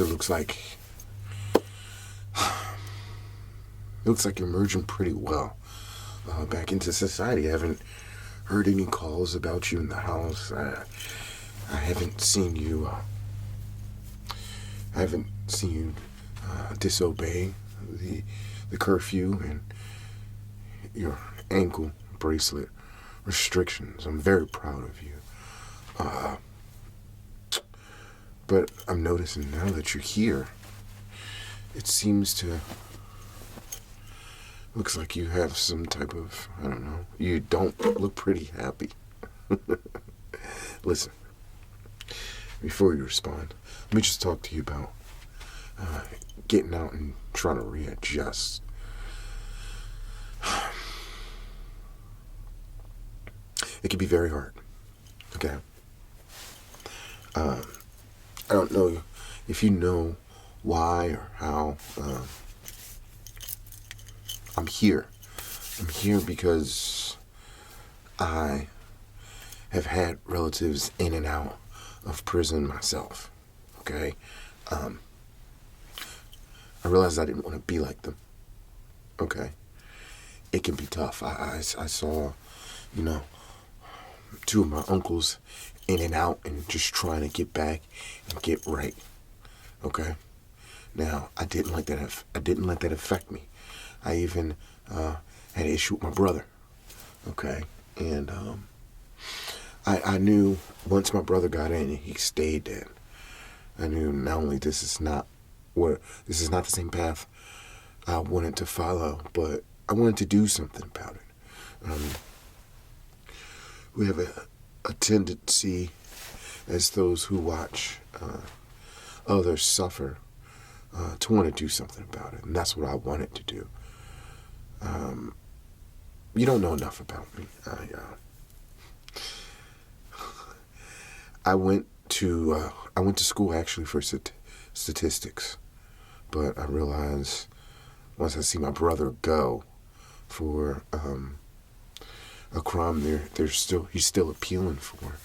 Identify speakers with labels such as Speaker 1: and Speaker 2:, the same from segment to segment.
Speaker 1: it looks like you're merging pretty well back into society. I haven't heard any calls about you in the house. I haven't seen you. Disobey the curfew and your ankle bracelet restrictions. I'm very proud of you. But I'm noticing now that you're here, it seems to... looks like you have some type of, I don't know, you don't look pretty happy. Listen, before you respond, let me just talk to you about getting out and trying to readjust. It can be very hard, okay? I don't know if you know why or how. I'm here. I'm here because I have had relatives in and out of prison myself, okay? I realized I didn't want to be like them, okay? It can be tough. I saw, two of my uncles in and out and just trying to get back and get right, okay? Now, I didn't let that affect me. I even had an issue with my brother, okay? And I knew once my brother got in and he stayed in, I knew not only this is not the same path I wanted to follow, but I wanted to do something about it. We have a tendency as those who watch others suffer to want to do something about it, and that's what I wanted to do. You don't know enough about me. I went to school actually for statistics, but I realized once I see my brother go for a crime he's still appealing for,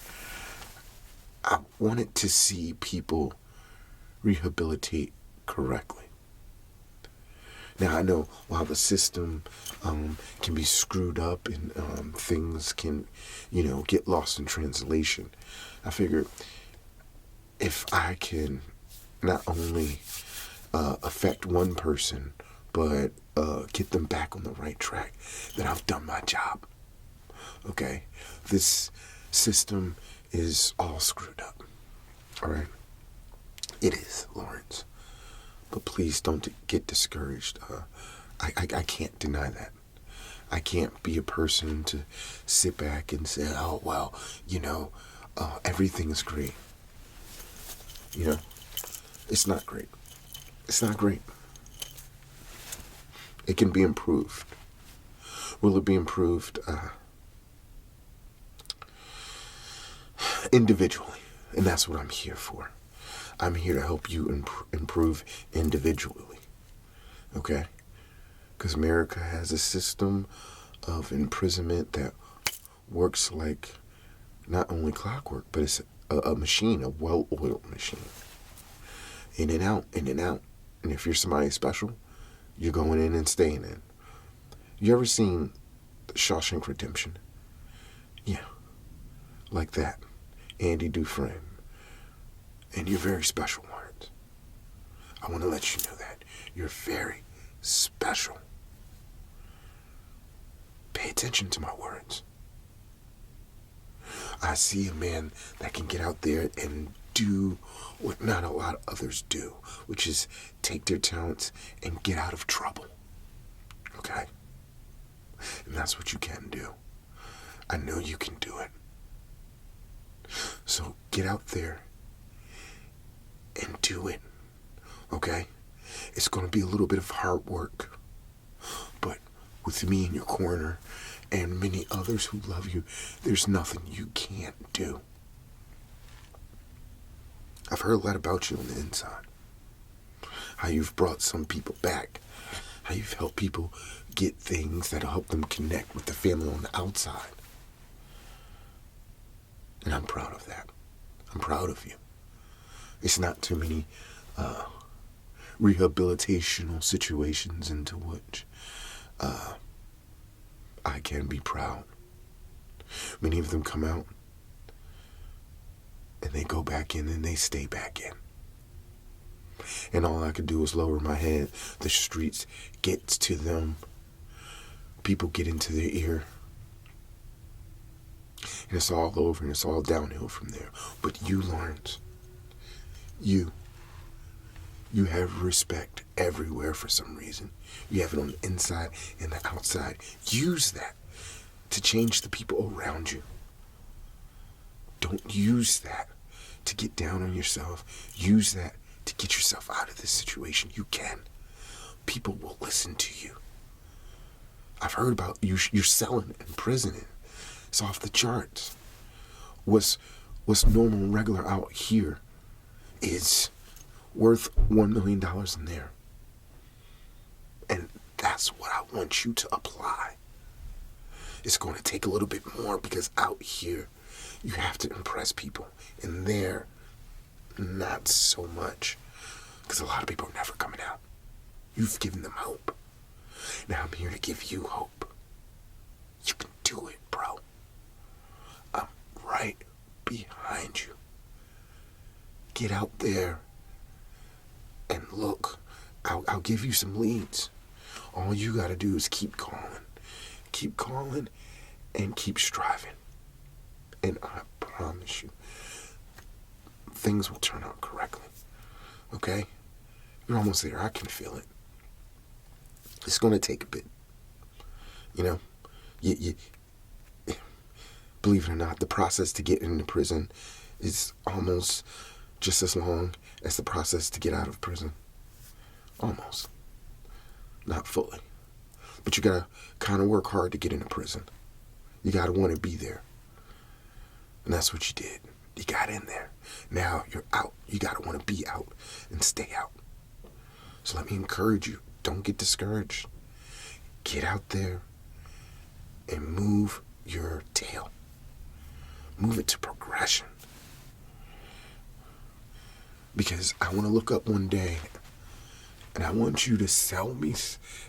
Speaker 1: I wanted to see people rehabilitate correctly. Now, I know while the system can be screwed up and things can, get lost in translation, I figured if I can not only affect one person, but get them back on the right track, then I've done my job. Okay? This system is all screwed up. All right? It is, Lawrence. But please don't get discouraged. I can't deny that. I can't be a person to sit back and say, oh, well, everything is great. It's not great. It's not great. It can be improved. Will it be improved? Individually. And that's what I'm here for. I'm here to help you improve individually, okay? Because America has a system of imprisonment that works like not only clockwork, but it's a machine, a well-oiled machine. In and out, in and out. And if you're somebody special, you're going in and staying in. You ever seen Shawshank Redemption? Yeah, like that. Andy Dufresne. And you're very special, Lawrence. I want to let you know that. You're very special. Pay attention to my words. I see a man that can get out there and do what not a lot of others do, which is take their talents and get out of trouble. Okay? And that's what you can do. I know you can do it. So get out there and do it, okay? It's going to be a little bit of hard work, but with me in your corner and many others who love you, there's nothing you can't do. I've heard a lot about you on the inside, how you've brought some people back, how you've helped people get things that'll help them connect with the family on the outside. And I'm proud of that. I'm proud of you. It's not too many rehabilitational situations into which I can be proud. Many of them come out and they go back in and they stay back in. And all I could do was lower my head. The streets gets to them. People get into their ear. And it's all over and it's all downhill from there. But you, Lawrence, you have respect everywhere for some reason. You have it on the inside and the outside. Use that to change the people around you. Don't use that to get down on yourself. Use that to get yourself out of this situation. You can. People will listen to you. I've heard about you. You're selling in prison. It's off the charts. What's normal and regular out here is worth $1 million in there. And that's what I want you to apply. It's going to take a little bit more because out here you have to impress people. And there, not so much. Because a lot of people are never coming out. You've given them hope. Now I'm here to give you hope. You can do it, bro. I'm right behind you. Get out there and look. I'll give you some leads. All you gotta do is keep calling. Keep calling and keep striving. And I promise you, things will turn out correctly. Okay? You're almost there. I can feel it. It's going to take a bit. You know, you believe it or not, the process to get into prison is almost just as long as the process to get out of prison. Almost. Not fully. But you got to kind of work hard to get into prison. You got to want to be there. And that's what you did. You got in there. Now you're out. You got to want to be out and stay out. So let me encourage you. Don't get discouraged. Get out there and move your tail. Move it to progression. Because I want to look up one day and I want you to sell me.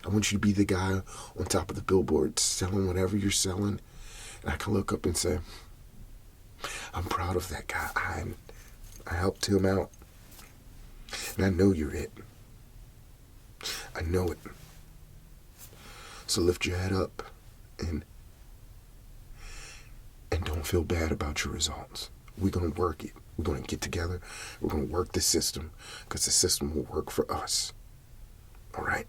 Speaker 1: I want you to be the guy on top of the billboard selling whatever you're selling. And I can look up and say, I'm proud of that guy. I helped him out. And I know you're it. I know it. So lift your head up and don't feel bad about your results. We're going to work it. We're going to get together. We're going to work the system because the system will work for us. All right?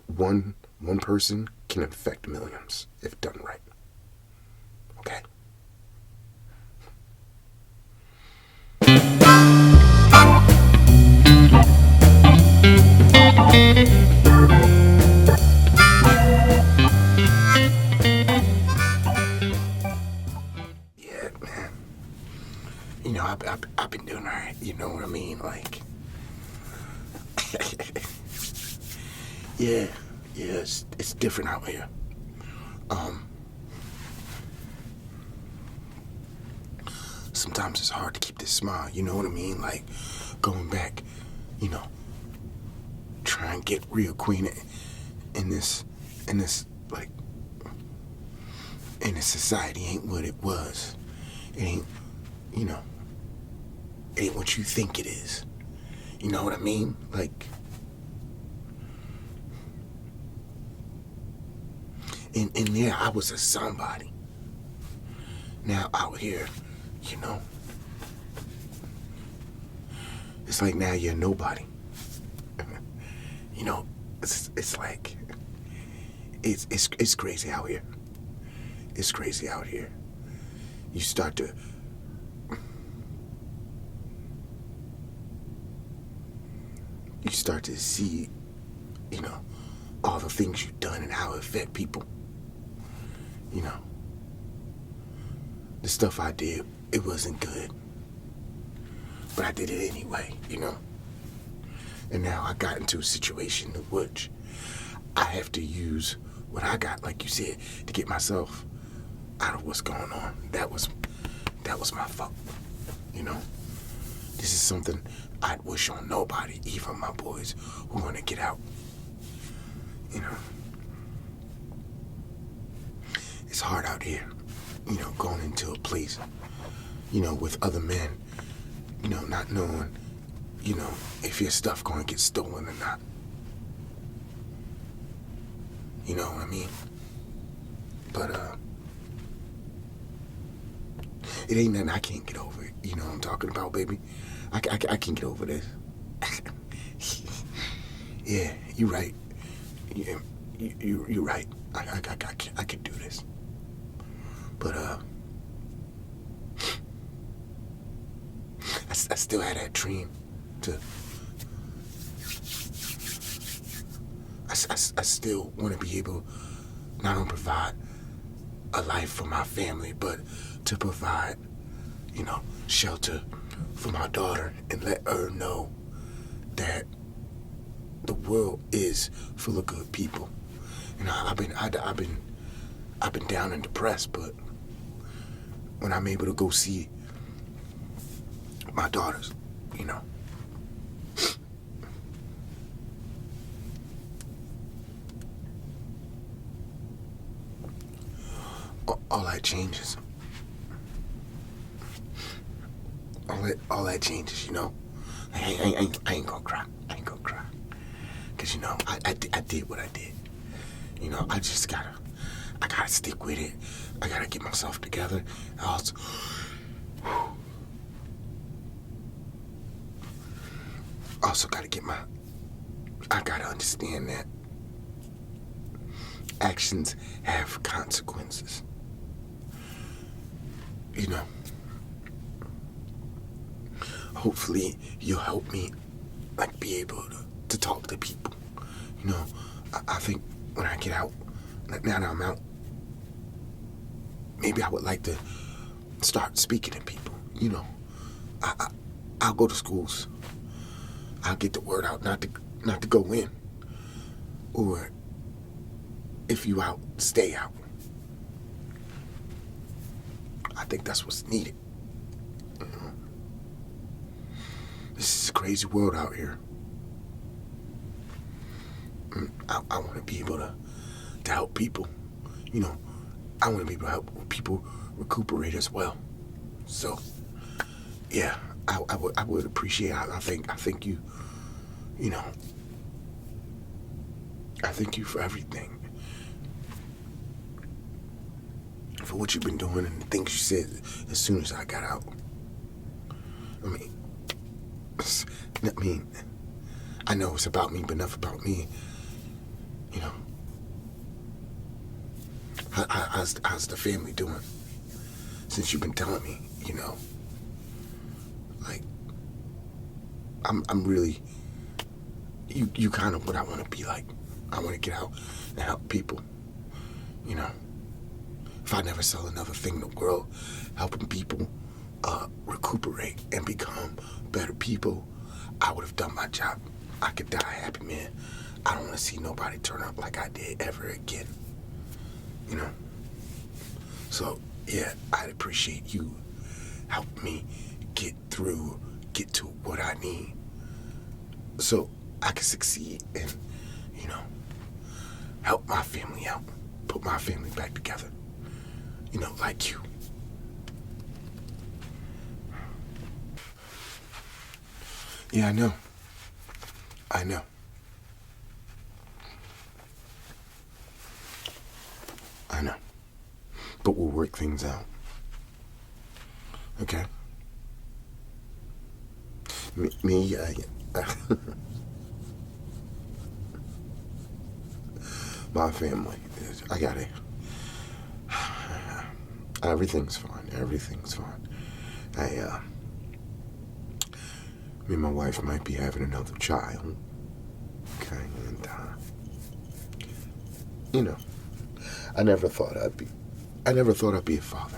Speaker 1: One person can affect millions if done right. Okay? Yeah, man. You know, I've been doing all right. You know what I mean? Like, yeah, it's different out here. Sometimes it's hard to keep this smile. You know what I mean? Like, going back, you know, try and get reacquainted in this like, in this society ain't what it was. It ain't, you know, it ain't what you think it is. You know what I mean? Like, in there, I was a somebody. Now out here, you know, it's like now you're nobody. You know, it's like, it's crazy out here. It's crazy out here. You start to see, you know, all the things you've done and how it affect people. You know, the stuff I did, it wasn't good. But I did it anyway, you know. And now I got into a situation in which I have to use what I got, like you said, to get myself out of what's going on. That was my fault, you know. This is something I'd wish on nobody, even my boys who want to get out. You know, it's hard out here, you know, going into a place, you know, with other men, you know, not knowing, you know, if your stuff going to get stolen or not. You know what I mean? But, it ain't nothing I can't get over. You know what I'm talking about, baby? I can get over this. Yeah, you're right. Yeah, you're right. I can do this. But, I still had that dream to... I still want to be able not only provide a life for my family, but to provide, you know, shelter for my daughter and let her know that the world is full of good people. You know, I've been down and depressed, but when I'm able to go see my daughters, you know, all that changes. All that changes, you know. I ain't gonna cry. I ain't gonna cry. Cause you know, I did what I did. You know, I gotta stick with it. I gotta get myself together. I also gotta I gotta understand that actions have consequences. You know, hopefully you'll help me, like, be able to talk to people. You know, I think when I get out, like now that I'm out, maybe I would like to start speaking to people. You know, I'll go to schools. I'll get the word out, not to go in, or if you out, stay out. I think that's what's needed. You know? This is a crazy world out here. I want to be able to help people. You know, I want to be able to help people recuperate as well. So, yeah, I would appreciate it. I thank you. You know, I thank you for everything. For what you've been doing and the things you said as soon as I got out. I know it's about me, but enough about me. You know, how's the family doing? Since you've been telling me, you know, like, I'm really, you kind of what I want to be like. I want to get out and help people, you know. If I never sell another thing in the world, helping people recuperate and become better people, I would have done my job. I could die happy, man. I don't want to see nobody turn out like I did ever again. You know? So, yeah, I'd appreciate you helping me get to what I need, so I can succeed and, you know, help my family out, put my family back together. You know, like you. Yeah, I know. But we'll work things out. Okay? My family, I got it. Everything's fine. Me and my wife might be having another child. Okay, and, you know, I never thought I'd be a father.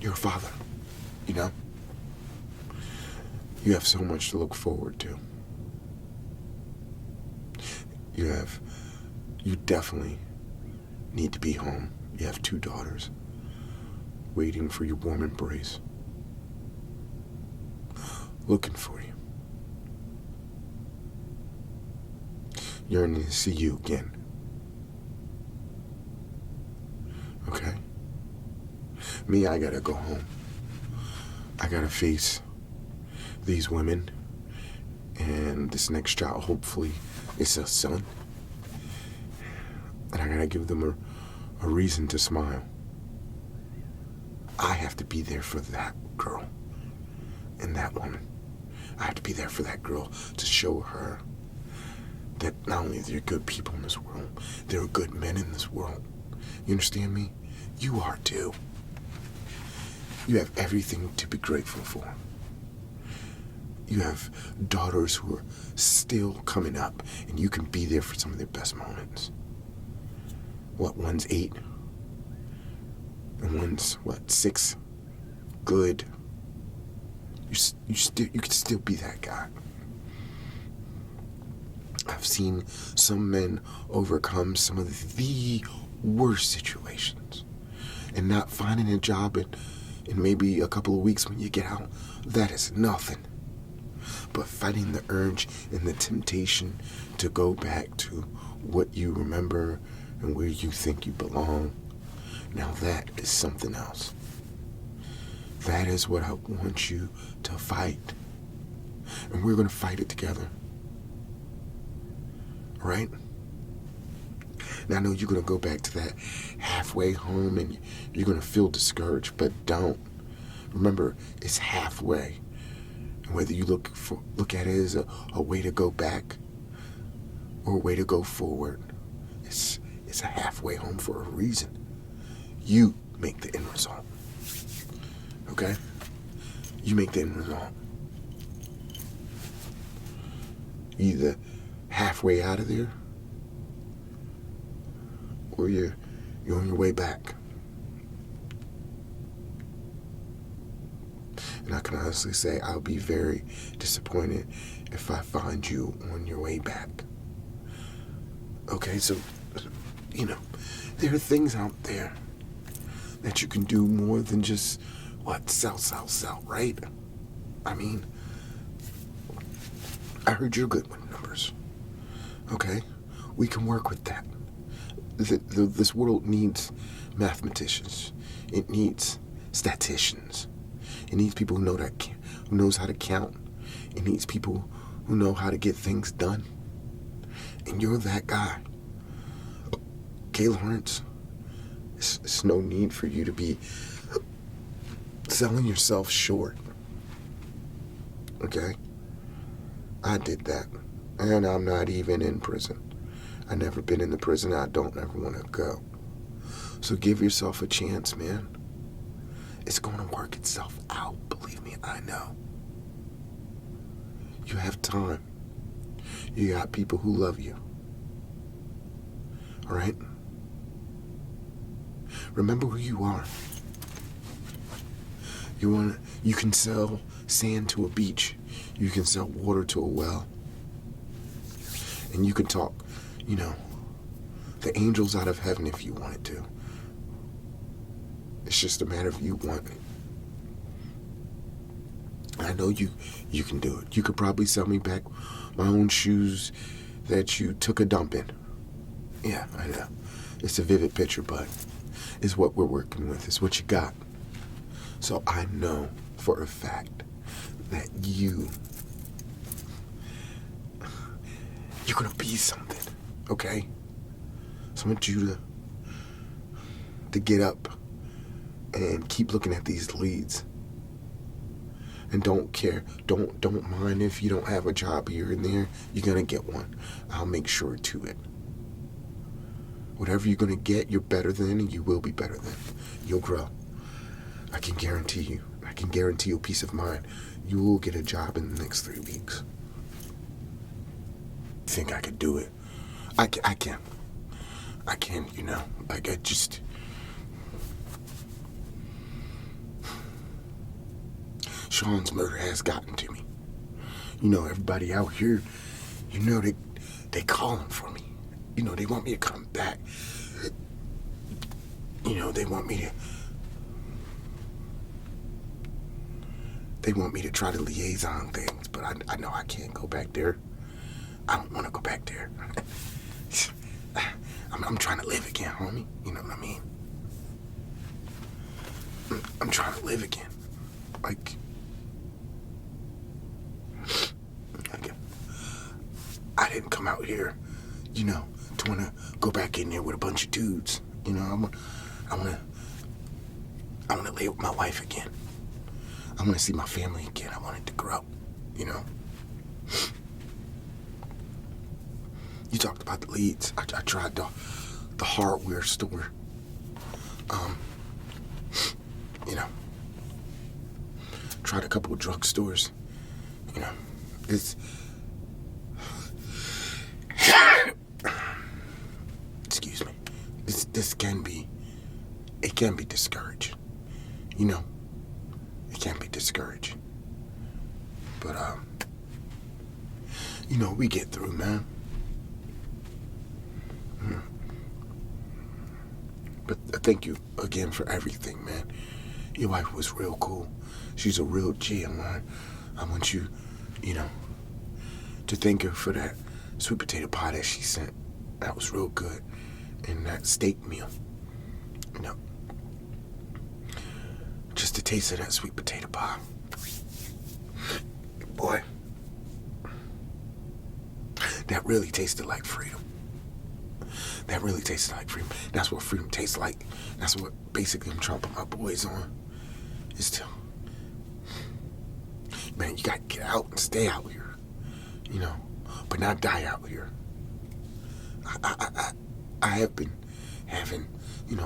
Speaker 1: You're a father, you know? You have so much to look forward to. You definitely need to be home. You have 2 daughters waiting for your warm embrace. looking for you, yearning to see you again. Okay? Me, I gotta go home. I gotta face these women and this next child. Hopefully it's a son. And I gotta give them a reason to smile. I have to be there for that girl and that woman. I have to be there for that girl to show her that not only are there good people in this world, there are good men in this world. You understand me? You are too. You have everything to be grateful for. You have daughters who are still coming up, and you can be there for some of their best moments. What, one's 8? And one's, 6? Good. You can still be that guy. I've seen some men overcome some of the worst situations, and not finding a job in maybe a couple of weeks when you get out, that is nothing. But fighting the urge and the temptation to go back to what you remember and where you think you belong, now that is something else. That is what I want you to fight. And we're going to fight it together. Right? Now I know you're going to go back to that halfway home and you're going to feel discouraged, but don't. Remember, it's halfway. And whether you look at it as a way to go back or a way to go forward, it's a halfway home for a reason. You make the end result. Okay? You make the end result. Either halfway out of there, or you're on your way back. And I can honestly say I'll be very disappointed if I find you on your way back. Okay, so, there are things out there that you can do more than just, sell, right? I mean, I heard you're good with numbers. Okay? We can work with that. This world needs mathematicians. It needs statisticians. It needs people who knows how to count. It needs people who know how to get things done. And you're that guy. Okay, Lawrence? It's no need for you to be selling yourself short. Okay? I did that. And I'm not even in prison. I've never been in the prison. I don't ever want to go. So give yourself a chance, man. It's going to work itself out. Believe me, I know. You have time. You got people who love you. All right? Remember who you are. You can sell sand to a beach. You can sell water to a well. And you can talk, the angels out of heaven if you wanted to. It's just a matter of you wanting it. I know you can do it. You could probably sell me back my own shoes that you took a dump in. Yeah, I know. It's a vivid picture, but it's what we're working with. It's what you got. So I know for a fact that you're going to be something, okay? So I want you to get up and keep looking at these leads. And don't care. Don't mind if you don't have a job here and there. You're going to get one. I'll make sure to it. Whatever you're going to get, you're better than, and you will be better than. You'll grow. I can guarantee you. I can guarantee you peace of mind. You will get a job in the next 3 weeks. Think I could do it? I can. I can, I just... Sean's murder has gotten to me. Everybody out here, they calling for me. They want me to come back. They want me to... They want me to try to liaison things, but I know I can't go back there. I don't want to go back there. I'm trying to live again, homie. You know what I mean? I'm trying to live again. Like, I didn't come out here, to want to go back in there with a bunch of dudes. I want to lay with my wife again. I want to see my family again. I want it to grow, You talked about the leads. I tried the hardware store. Tried a couple of drugstores. It's excuse me. This can be discouraged. It can be discouraged. But we get through, man. But thank you again for everything, man. Your wife was real cool. She's a real G of mine. I want you, to thank her for that sweet potato pie that she sent. That was real good. And that steak meal. Just a taste of that sweet potato pie. Boy, that really tasted like freedom. That really tasted like freedom. That's what freedom tastes like. That's what basically I'm trying to put my boys on. Is to, man, you gotta get out and stay out here. But not die out here. I have been having,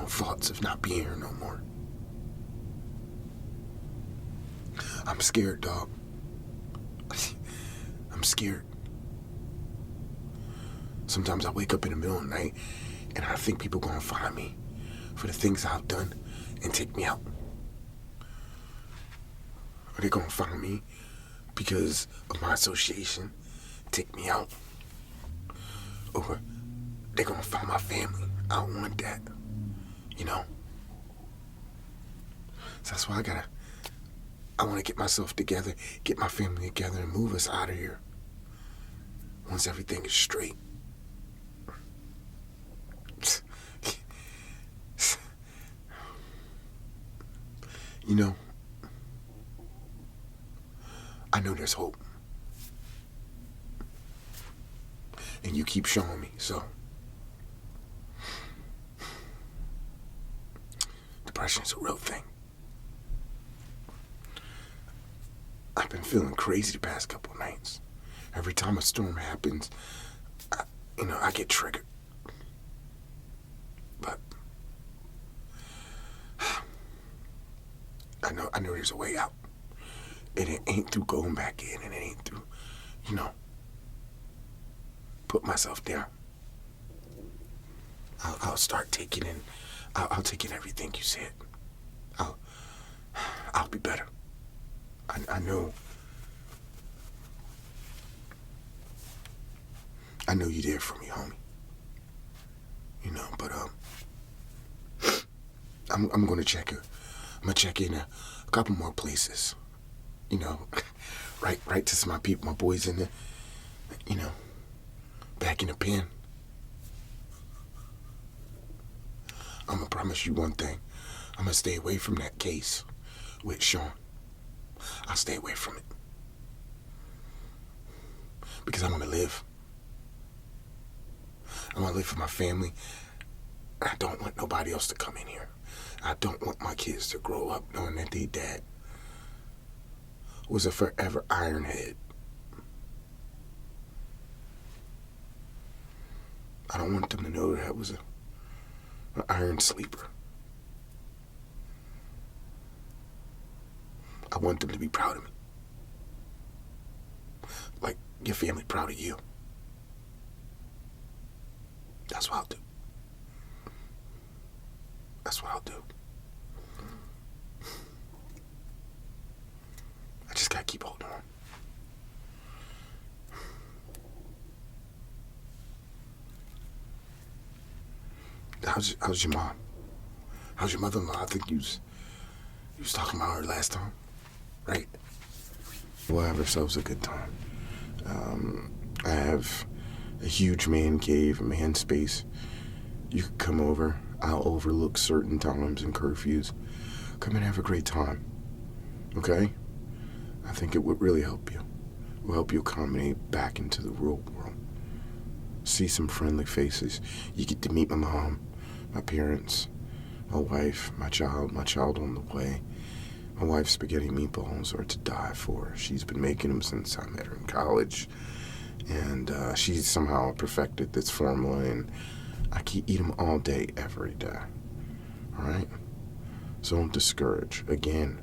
Speaker 1: thoughts of not being here no more. I'm scared, dog. I'm scared. Sometimes I wake up in the middle of the night and I think people gonna find me for the things I've done and take me out. Are they gonna find me because of my association, take me out? Or they gonna find my family? I don't want that. So that's why I want to get myself together, get my family together, and move us out of here once everything is straight. I know there's hope. And you keep showing me, so. Depression is a real thing. I've been feeling crazy the past couple of nights. Every time a storm happens, I get triggered. But I know there's a way out. And it ain't through going back in, and it ain't through, put myself down. I'll start taking in. I'll take in everything you said. I'll be better. I know. I know you're there for me, homie. But I'm gonna check her. I'm gonna check in a couple more places. Right to some of my people, my boys in there. Back in the pen. I'm gonna promise you one thing. I'm gonna stay away from that case with Sean. I'll stay away from it. Because I want to live. I want to live for my family. I don't want nobody else to come in here. I don't want my kids to grow up knowing that their dad was a forever ironhead. I don't want them to know that I was an iron sleeper. I want them to be proud of me. Like your family proud of you. That's what I'll do. That's what I'll do. I just gotta keep holding on. How's your mom? How's your mother-in-law? I think you was talking about her last time, right? We'll have ourselves a good time. I have a huge man cave, a man space. You can come over. I'll overlook certain times and curfews. Come and have a great time. Okay? I think it would really help you. It will help you accommodate back into the real world. See some friendly faces. You get to meet my mom, my parents, my wife, my child on the way. My wife's spaghetti meatballs are to die for. She's been making them since I met her in college. And she's somehow perfected this formula, and I can eat them all day, every day. All right? So don't discourage. Again,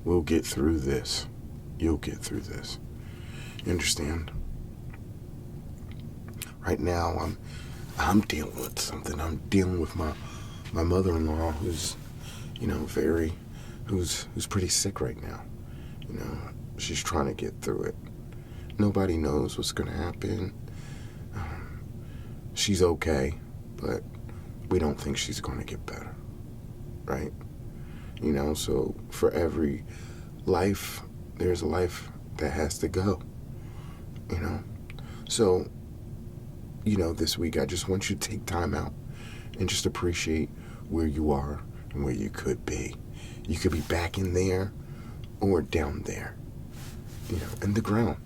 Speaker 1: we'll get through this. You'll get through this. You understand? Right now, I'm dealing with something. I'm dealing with my mother-in-law, who's who's pretty sick right now. She's trying to get through it. Nobody knows what's going to happen. She's okay, but we don't think she's going to get better, right? So for every life, there's a life that has to go, So, this week I just want you to take time out and just appreciate where you are and where you could be. You could be back in there or down there, in the ground.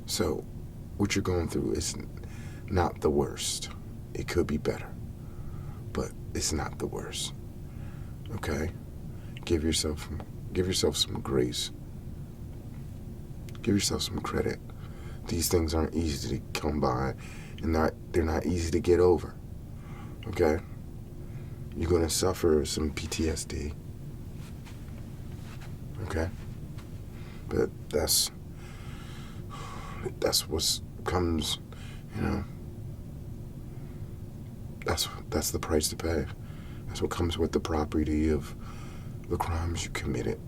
Speaker 1: So what you're going through is not the worst. It could be better, but it's not the worst. Okay? Give yourself some grace. Give yourself some credit. These things aren't easy to come by, and they're not easy to get over. Okay? You're going to suffer some PTSD. Okay? But that's what comes, that's the price to pay. That's what comes with the property of the crimes you committed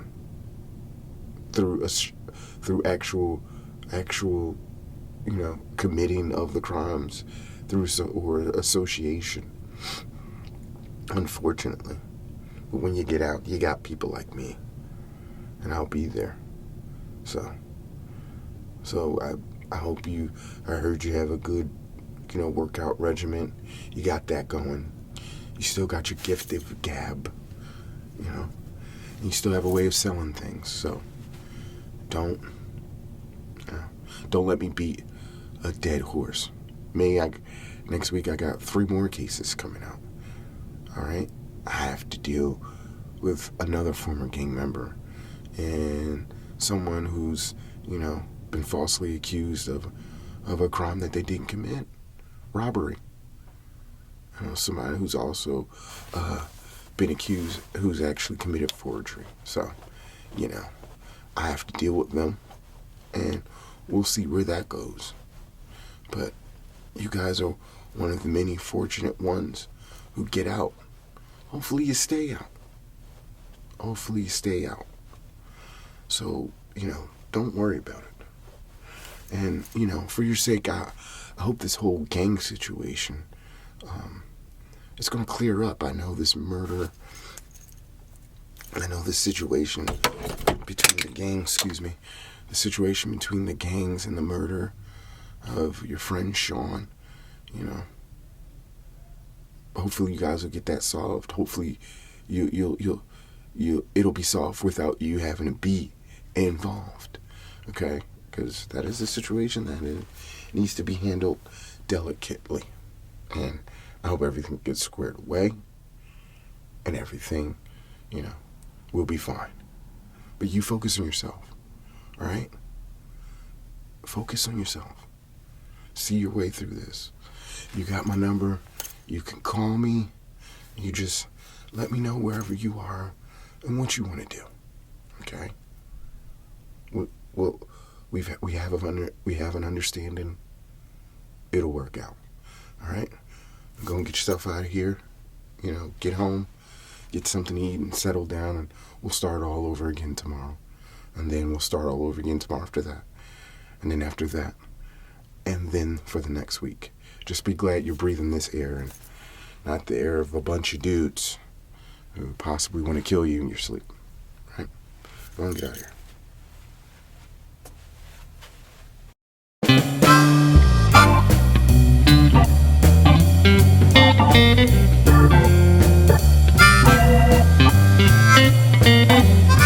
Speaker 1: through actual committing of the crimes or association, unfortunately. But when you get out, you got people like me, and I'll be there. So I hope I heard you have a good, workout regimen. You got that going. You still got your gift of gab, and you still have a way of selling things. So don't let me beat a dead horse. Next week I got 3 more cases coming out. All right? I have to deal with another former gang member and someone who's, been falsely accused of a crime that they didn't commit. Robbery. Somebody who's also been accused, who's actually committed forgery. So, I have to deal with them, and we'll see where that goes. But you guys are one of the many fortunate ones who get out. Hopefully you stay out. So, don't worry about it. And, for your sake, I hope this whole gang situation, it's going to clear up. I know this murder, I know this situation between the gangs, the situation between the gangs and the murder of your friend Sean, Hopefully you guys will get that solved. Hopefully it'll be solved without you having to be involved. Okay? Because that is a situation that it needs to be handled delicately. And I hope everything gets squared away and everything, will be fine. But you focus on yourself, all right? Focus on yourself. See your way through this. You got my number. You can call me. You just let me know wherever you are and what you want to do, okay? Well, we have an understanding. It'll work out. All right? Go and get yourself out of here. Get home, get something to eat, and settle down, and we'll start all over again tomorrow. And then we'll start all over again tomorrow after that. And then after that. And then for the next week. Just be glad you're breathing this air and not the air of a bunch of dudes who possibly want to kill you in your sleep. All right? Go and get out of here.